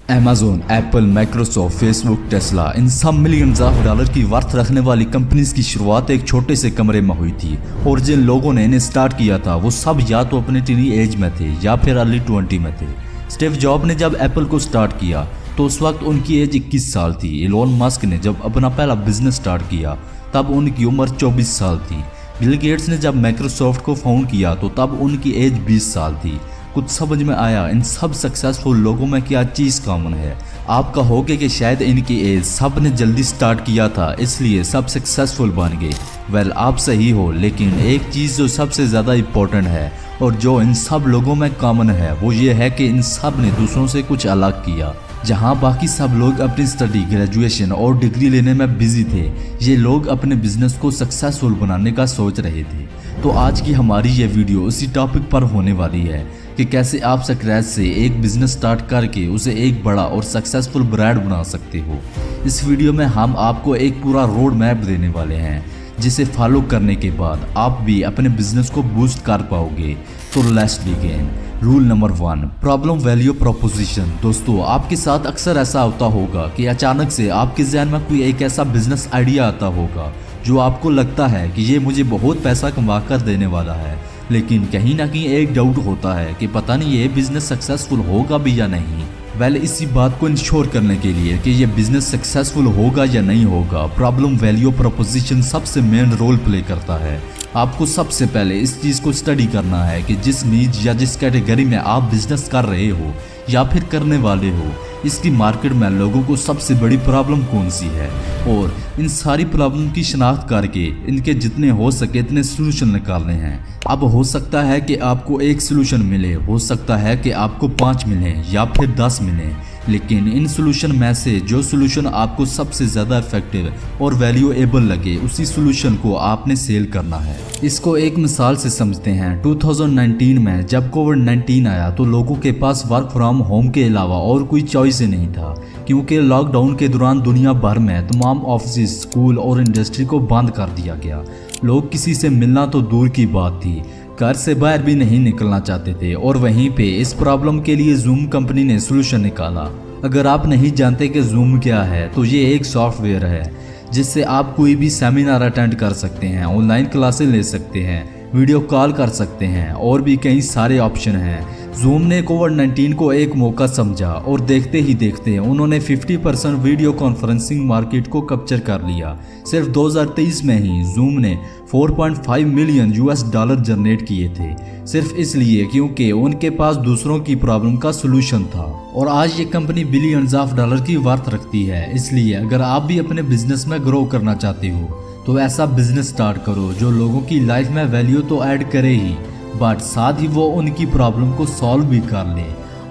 Amazon, Apple, Microsoft, Facebook, Tesla इन सब millions of dollar की वर्थ रखने वाली कंपनीज की शुरुआत एक छोटे से कमरे में हुई थी। और जिन लोगों ने इन्हें स्टार्ट किया था वो सब या तो अपने टीनी एज में थे या फिर अर्ली 20 में थे। स्टीव जॉब ने जब एप्पल को स्टार्ट किया तो उस वक्त उनकी एज 21 साल थी। एलोन मस्क ने जब अपना पहला बिजनेस स्टार्ट किया तब उनकी उम्र 24 साल थी। बिल गेट्स ने जब माइक्रोसॉफ्ट को फाउंड किया तो तब उनकी एज 20 साल थी। कुछ समझ में आया इन सब सक्सेसफुल लोगों में क्या चीज़ कॉमन है? आप कहोगे कि शायद इनकी एज सब ने जल्दी स्टार्ट किया था इसलिए सब सक्सेसफुल बन गए। वेल, आप सही हो, लेकिन एक चीज़ जो सबसे ज़्यादा इम्पोर्टेंट है और जो इन सब लोगों में कॉमन है वो ये है कि इन सब ने दूसरों से कुछ अलग किया। जहां बाकी सब लोग अपनी स्टडी, ग्रेजुएशन और डिग्री लेने में बिजी थे, ये लोग अपने बिजनेस को सक्सेसफुल बनाने का सोच रहे थे। तो आज की हमारी ये वीडियो उसी टॉपिक पर होने वाली है कि कैसे आप स्क्रैच से एक बिजनेस स्टार्ट करके उसे एक बड़ा और सक्सेसफुल ब्रांड बना सकते हो। इस वीडियो में हम आपको एक पूरा रोड मैप देने वाले हैं जिसे फॉलो करने के बाद आप भी अपने बिजनेस को बूस्ट कर पाओगे। तो let's begin. Rule number 1, problem value proposition. दोस्तों, आपके साथ अक्सर ऐसा होता होगा कि अचानक से आपके ज़हन में कोई एक ऐसा बिजनेस आइडिया आता होगा जो आपको लगता है कि ये मुझे बहुत पैसा कमा कर देने वाला है, लेकिन कहीं ना कहीं एक डाउट होता है कि पता नहीं ये बिजनेस सक्सेसफुल होगा भी या नहीं। वेल, इसी बात को इंश्योर करने के लिए कि ये बिजनेस सक्सेसफुल होगा या नहीं होगा, प्रॉब्लम वैल्यू प्रोपोजिशन सबसे मेन रोल प्ले करता है। आपको सबसे पहले इस चीज़ को स्टडी करना है कि जिस नीज या जिस कैटेगरी में आप बिजनेस कर रहे हो या फिर करने वाले हो, इसकी मार्केट में लोगों को सबसे बड़ी प्रॉब्लम कौन सी है, और इन सारी प्रॉब्लम की शनाख्त करके इनके जितने हो सके इतने सोल्यूशन निकालने हैं। अब हो सकता है कि आपको एक सोल्यूशन मिले, हो सकता है कि आपको 5 मिले या फिर 10 मिले, लेकिन इन सोल्यूशन में से जो सोल्यूशन आपको सबसे ज़्यादा इफेक्टिव और वैल्यूएबल लगे उसी सोल्यूशन को आपने सेल करना है। इसको एक मिसाल से समझते हैं। 2019 में जब कोविड-19 आया तो लोगों के पास वर्क फ्रॉम होम के अलावा और कोई चॉइस ही नहीं था, क्योंकि लॉकडाउन के दौरान दुनिया भर में तमाम ऑफिस, स्कूल और इंडस्ट्री को बंद कर दिया गया। लोग किसी से मिलना तो दूर की बात थी, घर से बाहर भी नहीं निकलना चाहते थे। और वहीं पे इस प्रॉब्लम के लिए जूम कंपनी ने सोल्यूशन निकाला। अगर आप नहीं जानते कि जूम क्या है तो ये एक सॉफ्टवेयर है जिससे आप कोई भी सेमिनार अटेंड कर सकते हैं, ऑनलाइन क्लासेस ले सकते हैं, वीडियो कॉल कर सकते हैं और भी कई सारे ऑप्शन हैं। जूम ने कोविड-19 को एक मौका समझा और देखते ही देखते उन्होंने 50% वीडियो कॉन्फ्रेंसिंग मार्केट को कैप्चर कर लिया। सिर्फ 2023 में ही जूम ने 4.5 मिलियन $US जनरेट किए थे, सिर्फ इसलिए क्योंकि उनके पास दूसरों की प्रॉब्लम का सोल्यूशन था। और आज ये कंपनी बिलियंस ऑफ डॉलर की वर्थ रखती है। इसलिए अगर आप भी अपने बिजनेस में ग्रो करना चाहते हो तो ऐसा बिजनेस स्टार्ट करो जो लोगों की लाइफ में वैल्यू तो ऐड करे ही, बट साथ ही वो उनकी प्रॉब्लम को सॉल्व भी कर ले।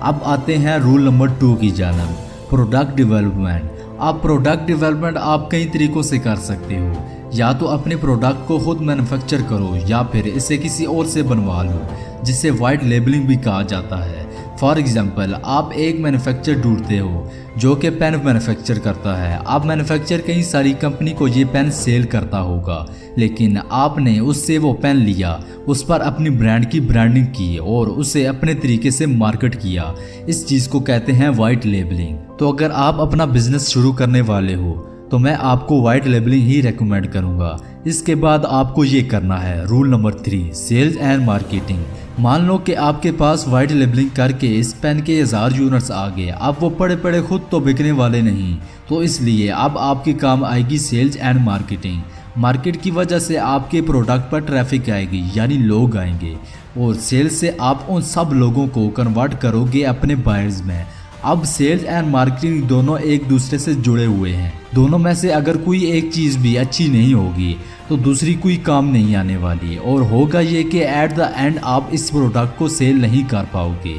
अब आते हैं रूल नंबर 2 की जानब, प्रोडक्ट डेवलपमेंट। आप प्रोडक्ट डेवलपमेंट आप कई तरीकों से कर सकते हो। या तो अपने प्रोडक्ट को खुद मैन्युफैक्चर करो या फिर इसे किसी और से बनवा लो, जिसे वाइट लेबलिंग भी कहा जाता है। फॉर एग्जाम्पल, आप एक मैन्युफैक्चर ढूंढते हो जो कि पेन मैन्युफैक्चर करता है। आप मैन्युफैक्चर कई सारी कंपनी को ये पेन सेल करता होगा, लेकिन आपने उससे वो पेन लिया, उस पर अपनी ब्रांड की ब्रांडिंग की और उसे अपने तरीके से मार्केट किया। इस चीज़ को कहते हैं वाइट लेबलिंग। तो अगर आप अपना बिजनेस शुरू करने वाले हो तो मैं आपको वाइट लेबलिंग ही रेकमेंड करूंगा। इसके बाद आपको ये करना है rule number 3, sales and marketing. मान लो कि आपके पास वाइट लेबलिंग करके इस पेन के 1000 यूनिट्स आ गए। अब वो पड़े पड़े खुद तो बिकने वाले नहीं, तो इसलिए अब आपके काम आएगी सेल्स एंड मार्केटिंग। मार्केट की वजह से आपके प्रोडक्ट पर ट्रैफिक आएगी, यानी लोग आएंगे, और सेल्स से आप उन सब लोगों को कन्वर्ट करोगे अपने बायर्स में। अब सेल्स एंड मार्केटिंग दोनों एक दूसरे से जुड़े हुए हैं। दोनों में से अगर कोई एक चीज़ भी अच्छी नहीं होगी तो दूसरी कोई काम नहीं आने वाली, और होगा ये कि एट द एंड आप इस प्रोडक्ट को सेल नहीं कर पाओगे।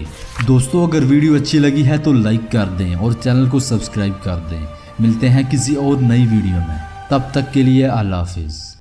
दोस्तों, अगर वीडियो अच्छी लगी है तो लाइक कर दें और चैनल को सब्सक्राइब कर दें। मिलते हैं किसी और नई वीडियो में, तब तक के लिए अल्लाह हाफिज़।